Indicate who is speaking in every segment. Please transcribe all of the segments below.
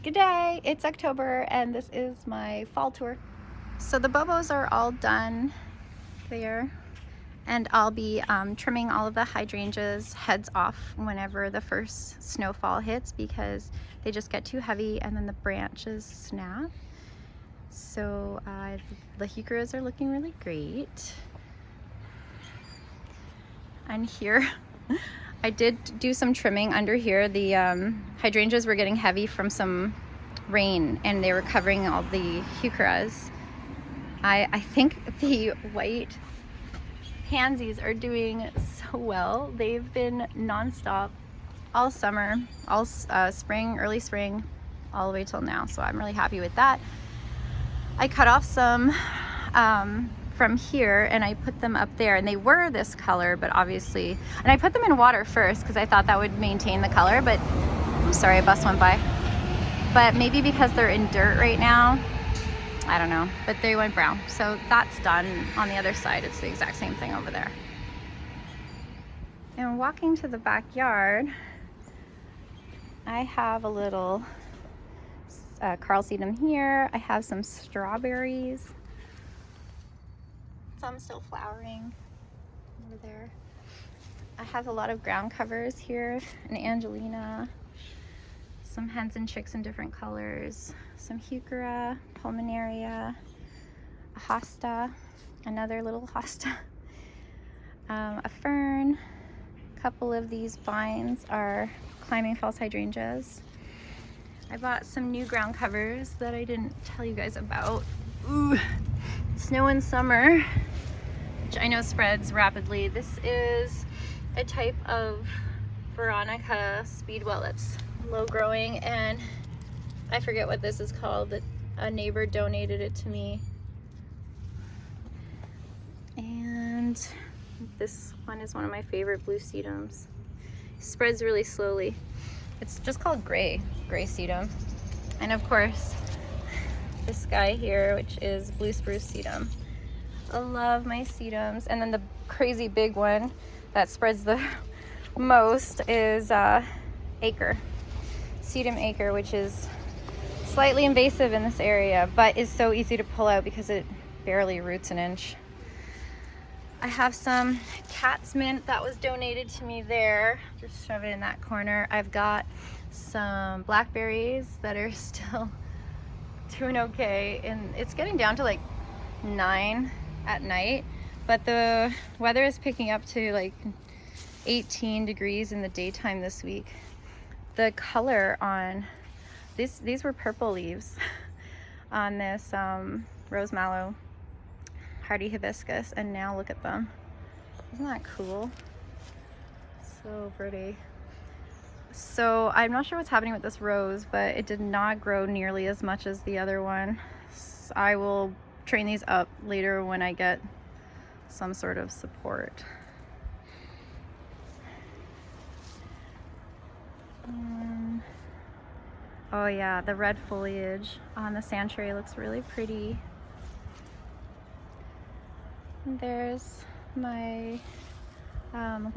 Speaker 1: Good day, it's October and this is my fall tour. So the bobos are all done there, and I'll be trimming all of the hydrangeas heads off whenever the first snowfall hits because they just get too heavy and then the branches snap. So the heucheras are looking really great. And here I did do some trimming under here. The hydrangeas were getting heavy from some rain and they were covering all the heucheras. I think the white pansies are doing so well. They've been nonstop all summer, all spring, early spring, all the way till now. So I'm really happy with that. I cut off some from here and I put them up there, and they were this color, but obviously, and I put them in water first because I thought that would maintain the color, but I'm sorry, a bus went by. But maybe because they're in dirt right now, I don't know, but they went brown. So that's done. On the other side, it's the exact same thing over there. And walking to the backyard, I have a little Carl sedum here. I have some strawberries. Some still flowering over there. I have a lot of ground covers here, an Angelina, some hens and chicks in different colors, some heuchera, pulmonaria, a hosta, another little hosta, a fern. A couple of these vines are climbing false hydrangeas. I bought some new ground covers that I didn't tell you guys about. Ooh, snow in summer, which I know spreads rapidly. This is a type of Veronica speedwell that's low growing, and I forget what this is called, but a neighbor donated it to me. And this one is one of my favorite blue sedums. Spreads really slowly. It's just called gray sedum. And of course, this guy here, which is blue spruce sedum. I love my sedums. And then the crazy big one that spreads the most is acre. Sedum acre, which is slightly invasive in this area, but is so easy to pull out because it barely roots an inch. I have some cat's mint that was donated to me there. Just shove it in that corner. I've got some blackberries that are still doing okay, and it's getting down to like 9 at night, but the weather is picking up to like 18 degrees in the daytime this week. The color on these were purple leaves on this rose mallow hardy hibiscus, and now look at them. Isn't that cool? So pretty. So I'm not sure what's happening with this rose, but it did not grow nearly as much as the other one. So I will train these up later when I get some sort of support. Oh yeah, the red foliage on the sand cherry looks really pretty. And there's my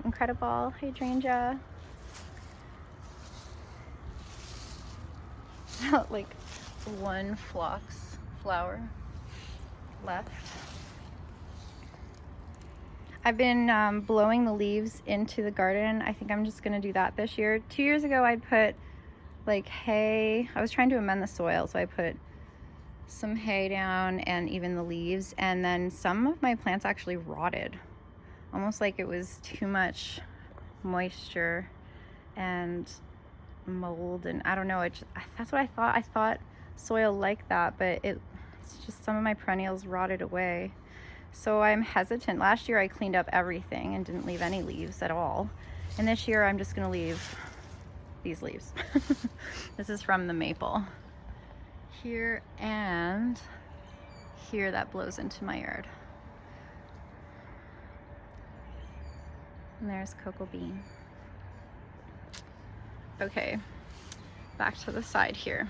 Speaker 1: Incredible hydrangea. Like one phlox flower left. I've been blowing the leaves into the garden. I think I'm just gonna do that this year. 2 years ago I put like hay. I was trying to amend the soil, so I put some hay down and even the leaves, and then some of my plants actually rotted, almost like it was too much moisture and mold, and I don't know, that's what I thought. I thought soil like that, but it's just some of my perennials rotted away. So I'm hesitant. Last year I cleaned up everything and didn't leave any leaves at all, and this year I'm just gonna leave these leaves. This is from the maple here and here that blows into my yard. And there's cocoa bean. Okay, back to the side here.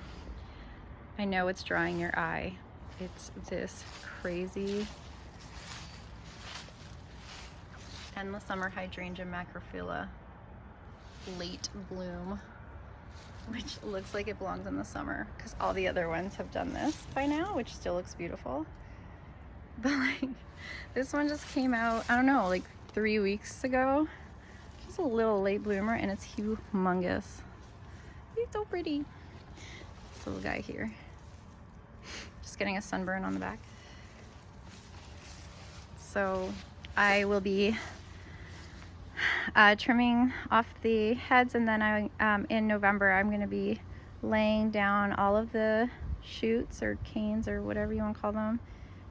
Speaker 1: I know it's drawing your eye. It's this crazy endless summer hydrangea macrophylla late bloom. which looks like it belongs in the summer because all the other ones have done this by now, which still looks beautiful. But like this one just came out, I don't know, like 3 weeks ago. It's a little late bloomer and it's humongous. He's so pretty. This little guy here. Just getting a sunburn on the back. So I will be trimming off the heads, and then in November I'm going to be laying down all of the shoots or canes or whatever you want to call them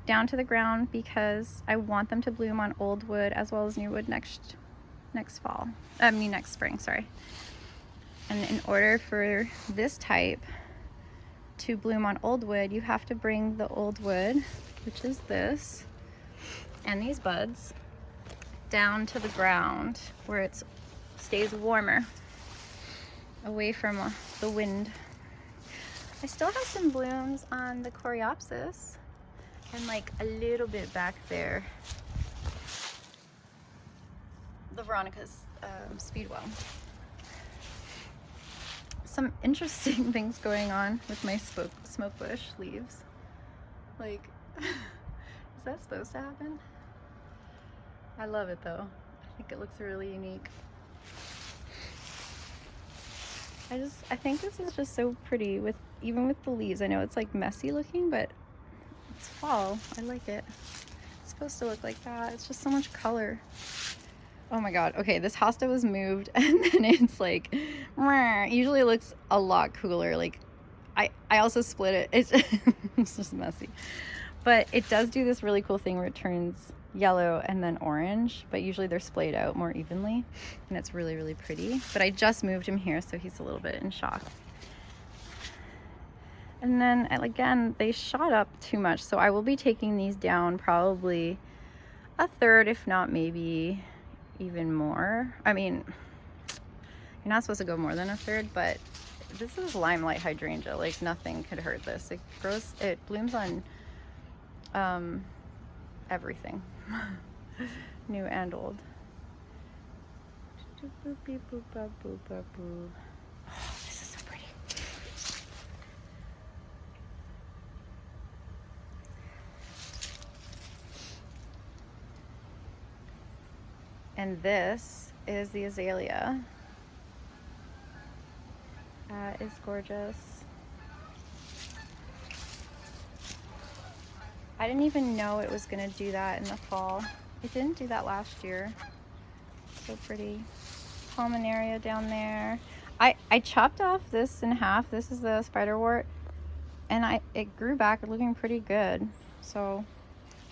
Speaker 1: down to the ground because I want them to bloom on old wood as well as new wood next spring, sorry. And in order for this type to bloom on old wood, you have to bring the old wood, which is this, and these buds down to the ground where it stays warmer, away from the wind. I still have some blooms on the Coreopsis and like a little bit back there, the Veronica's Speedwell. Some interesting things going on with my smoke bush leaves. Like, is that supposed to happen? I love it though. I think it looks really unique. I think this is just so pretty even with the leaves. I know it's like messy looking, but it's fall. I like it. It's supposed to look like that. It's just so much color. Oh my god. Okay, this hosta was moved and then it's like, usually it looks a lot cooler. Like I also split it. It's just messy. But it does do this really cool thing where it turns yellow and then orange, but usually they're splayed out more evenly and it's really, really pretty. But I just moved him here, so he's a little bit in shock. And then again, they shot up too much, so I will be taking these down probably a third, if not maybe even more. I mean, you're not supposed to go more than a third, but this is limelight hydrangea. Like nothing could hurt this. It blooms on everything. New and old. Oh, this is so pretty. And this is the azalea. That is gorgeous. I didn't even know it was gonna do that in the fall. It didn't do that last year. So pretty. Palmaria down there. I chopped off this in half. This is the spiderwort, and it grew back looking pretty good. So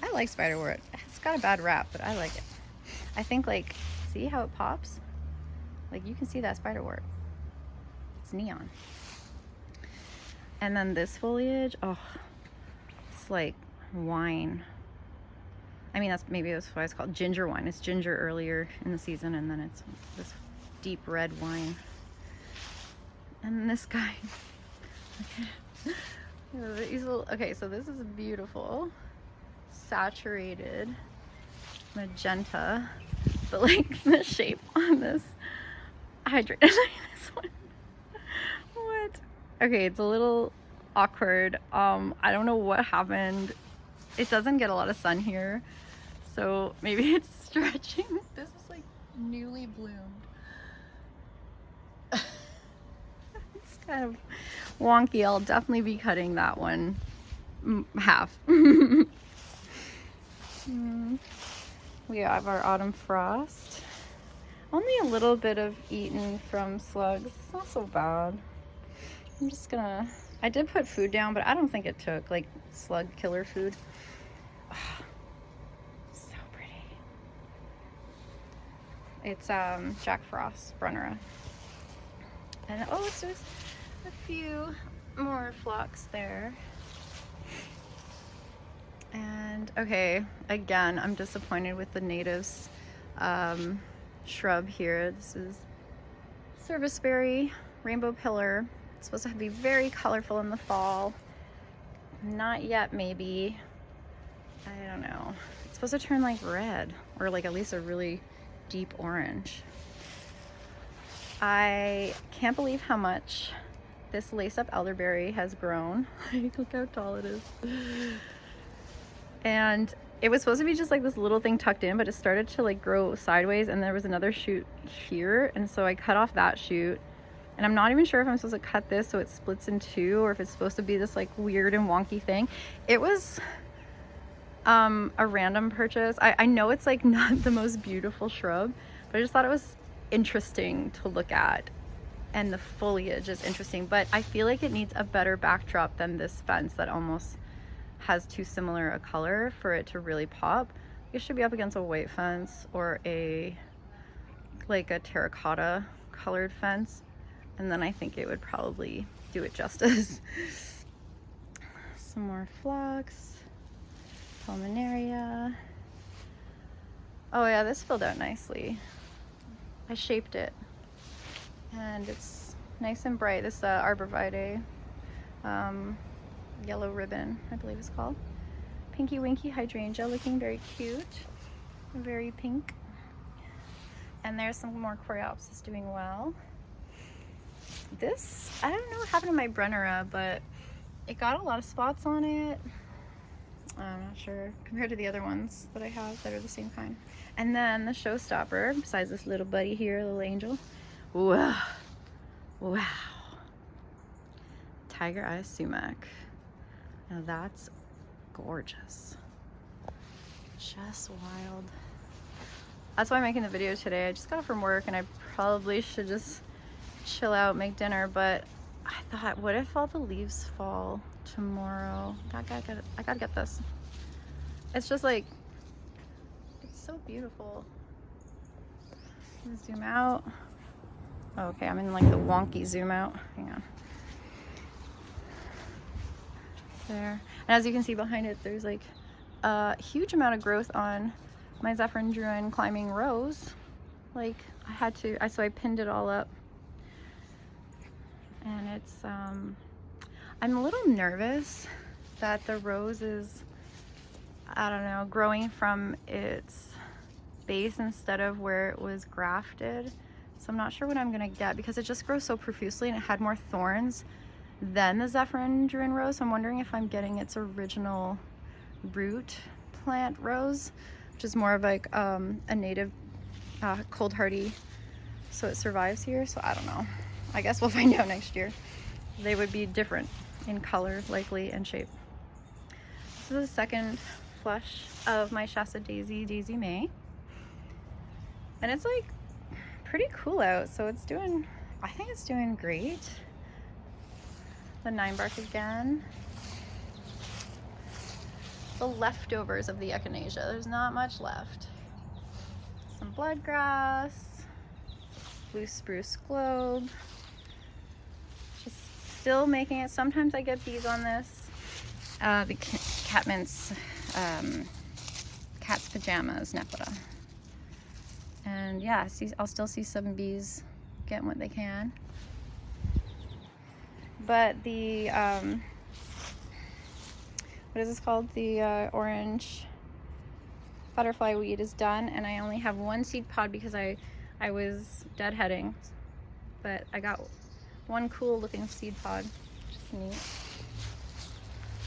Speaker 1: I like spiderwort. It's got a bad rap, but I like it. I think, like, see how it pops? Like, you can see that spiderwort. It's neon. And then this foliage, oh, it's like wine. I mean, that's why it's called ginger wine. It's ginger earlier in the season, and then it's this deep red wine. And this guy. Okay, so this is a beautiful saturated magenta, but like the shape on this hydrant. This one. What? Okay, it's a little awkward. I don't know what happened. It doesn't get a lot of sun here, so maybe it's stretching. This is like newly bloomed. It's kind of wonky. I'll definitely be cutting that one half. We have our autumn frost. Only a little bit of eaten from slugs. It's not so bad. I'm just gonna, I did put food down, but I don't think it took, like slug killer food. Oh, so pretty. It's Jack Frost Brunnera. And oh, so there's a few more phlox there. And okay, again, I'm disappointed with the natives shrub here. This is serviceberry rainbow pillar. It's supposed to be very colorful in the fall. Not yet, maybe. I don't know. It's supposed to turn like red, or like at least a really deep orange. I can't believe how much this lace-up elderberry has grown. Look how tall it is. And it was supposed to be just like this little thing tucked in, but it started to like grow sideways, and there was another shoot here, and so I cut off that shoot. And I'm not even sure if I'm supposed to cut this so it splits in two, or if it's supposed to be this like weird and wonky thing. It was a random purchase. I know it's like not the most beautiful shrub, but I just thought it was interesting to look at, and the foliage is interesting, but I feel like it needs a better backdrop than this fence that almost has too similar a color for it to really pop. It should be up against a white fence or a like a terracotta colored fence, and then I think it would probably do it justice. Some more phlox, Pulmonaria. Oh yeah, this filled out nicely. I shaped it and it's nice and bright. This arborvitae, yellow ribbon, I believe it's called. Pinky Winky hydrangea, looking very cute, very pink. And there's some more Coreopsis doing well. This, I don't know what happened to my Brennera, but it got a lot of spots on it. I'm not sure compared to the other ones that I have that are the same kind. And then the showstopper, besides this little buddy here, little angel. Wow. Wow. Tiger Eye Sumac. Now that's gorgeous. Just wild. That's why I'm making the video today. I just got off from work and I probably should just chill out, make dinner, but I thought, what if all the leaves fall tomorrow? I gotta get this. It's just like, it's so beautiful. Zoom out. Oh, okay, I'm in like the wonky zoom out. Hang on. There. And as you can see behind it, there's like a huge amount of growth on my Zephyrin Druin climbing rose. Like I had to, so I pinned it all up. And it's, I'm a little nervous that the rose is, I don't know, growing from its base instead of where it was grafted. So I'm not sure what I'm gonna get because it just grows so profusely and it had more thorns than the Zephyrin Druin rose. So I'm wondering if I'm getting its original root plant rose, which is more of like a native cold hardy, so it survives here. So I don't know. I guess we'll find out next year. They would be different in color, likely, and shape. This is the second flush of my Shasta Daisy, Daisy May. And it's like pretty cool out, so it's doing, I think it's doing great. The 9-bark again. The leftovers of the echinacea. There's not much left. Some bloodgrass, blue spruce globe. Just still making it. Sometimes I get bees on this. The Catmint's Cat's Pajamas Nepeta. And yeah, I'll still see some bees getting what they can. But the what is this called? The orange butterfly weed is done, and I only have one seed pod because I was deadheading, but I got one cool looking seed pod, which is neat.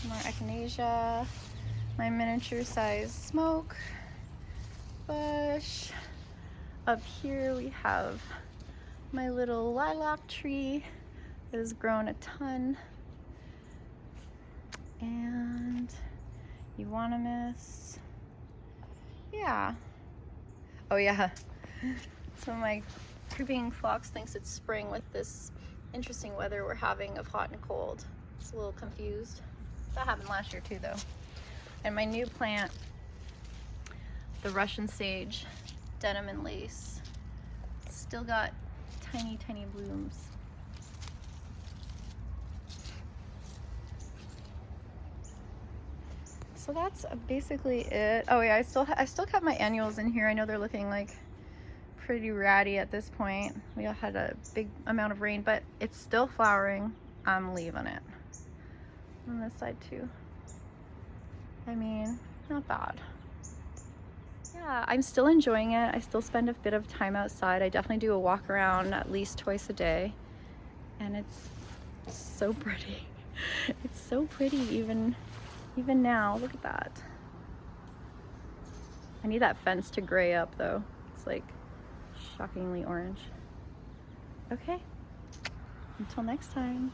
Speaker 1: More echinacea, my miniature size smoke bush. Up here we have my little lilac tree that has grown a ton, and Euonymus. Yeah. Oh yeah. So my creeping fox thinks it's spring with this interesting weather we're having of hot and cold. It's a little confused. That happened last year too though. And my new plant, the Russian sage, denim and lace, still got tiny, tiny blooms. So that's basically it. Oh yeah, I still kept my annuals in here. I know they're looking like pretty ratty at this point. We had a big amount of rain, but it's still flowering. I'm leaving it. On this side too. I mean, not bad. Yeah, I'm still enjoying it. I still spend a bit of time outside. I definitely do a walk around at least twice a day. And it's It's so pretty. It's so pretty even now. Look at that. I need that fence to gray up though. It's like shockingly orange. Okay, until next time.